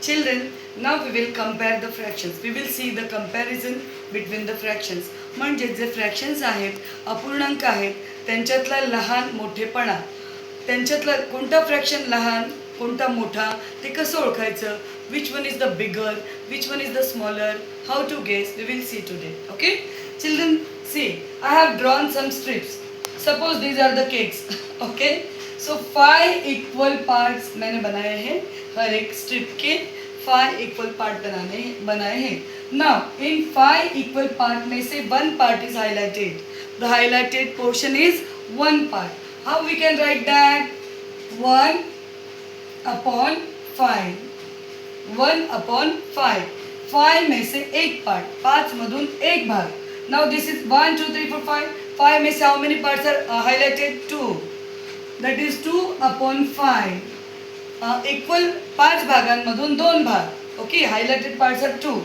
Children, now we will compare the fractions. We will see the comparison between the fractions. म्हणजे जे fractions आहेत, अपूर्णांक आहेत, त्यांच्यातला लहान मोठेपणा, त्यांच्यातला कोणता फ्रॅक्शन लहान कोणता मोठा ते कसं ओळखायचं, which one is the bigger, which one is the smaller, how to guess, we will see today. Okay children, see, I have drawn some strips. Suppose these are the cakes. Okay, so 5 equal parts मैंने बनाए हैं. हर एक strip के 5 equal part बनाए हैं. Now in 5 equal part में से one part is highlighted. The highlighted portion is one part. How we can write that? 1 upon 5. 1 upon 5. 5 में से एक पार्ट, 5 मधून एक भाग. Now this is 1 2 3 4 5. 5 में से how many parts are highlighted? 2. That is 2 upon 5. Equal 5 भागांमधून 2 भाग. Okay, highlighted parts are 2.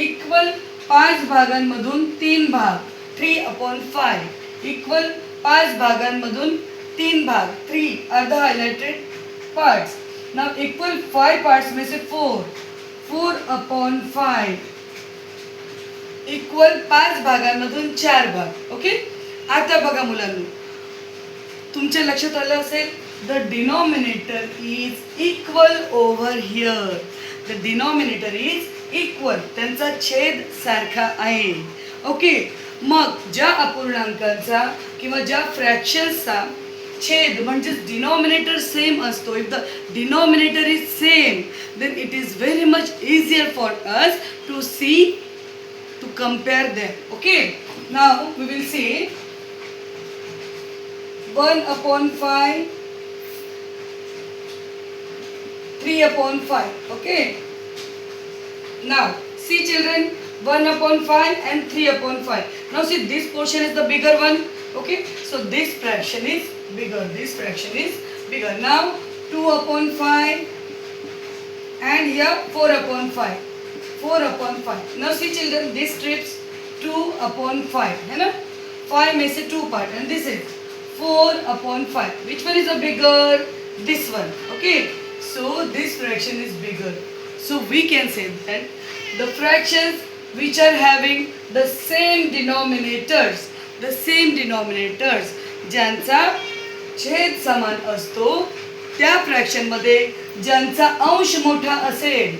Equal 5 भागांमधून 3 भाग. 3 upon 5. इक्वल 5 भागांमधून 3 भाग. 3 are the highlighted parts. Now equal 5 parts में से 4. 4 upon 5. इक्वल 5 भागांमधून 4 भाग. ओके, आता बघा मुलांनो, तुमच्या लक्षात आलं असेल, the denominator is equal over here. The denominator is equal, त्यांचा छेद सारखा आहे. ओके, मग ज्या अपूर्णांकांचा किंवा ज्या फ्रॅक्शन्सचा छेद म्हणजे डिनॉमिनेटर सेम असतो, if the denominator is same, then it is very much easier for us to see, to compare them. Okay, now we will see 1 upon 5, 3 upon 5. Okay, now see children, 1 upon 5 and 3 upon 5. Now see, this portion is the bigger one. Okay, so this fraction is bigger, this fraction is bigger. Now 2 upon 5 and here 4 upon 5. 4 upon 5. Now see children, this strips 2 upon 5 है ना, 5 में से 2 part, and this is 4 upon 5. Which one is the bigger? This one. Okay, so this fraction is bigger. So we can say that the fractions which are having the same denominators, ज्यांचा छेद समान असतो, त्या fraction मध्ये ज्यांचा अंश मोठा असेल,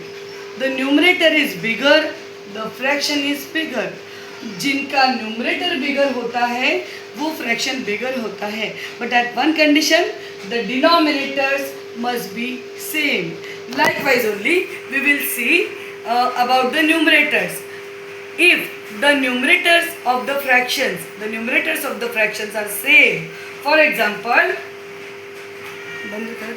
the numerator is bigger, the fraction is bigger. जिनका न्यूमरेटर बिगर होता है वो फ्रैक्शन बिगर होता है, but at one condition, the denominators must be same. Likewise only we will see about the numerators. If the numerators of the fractions are same, for example, बंद कर.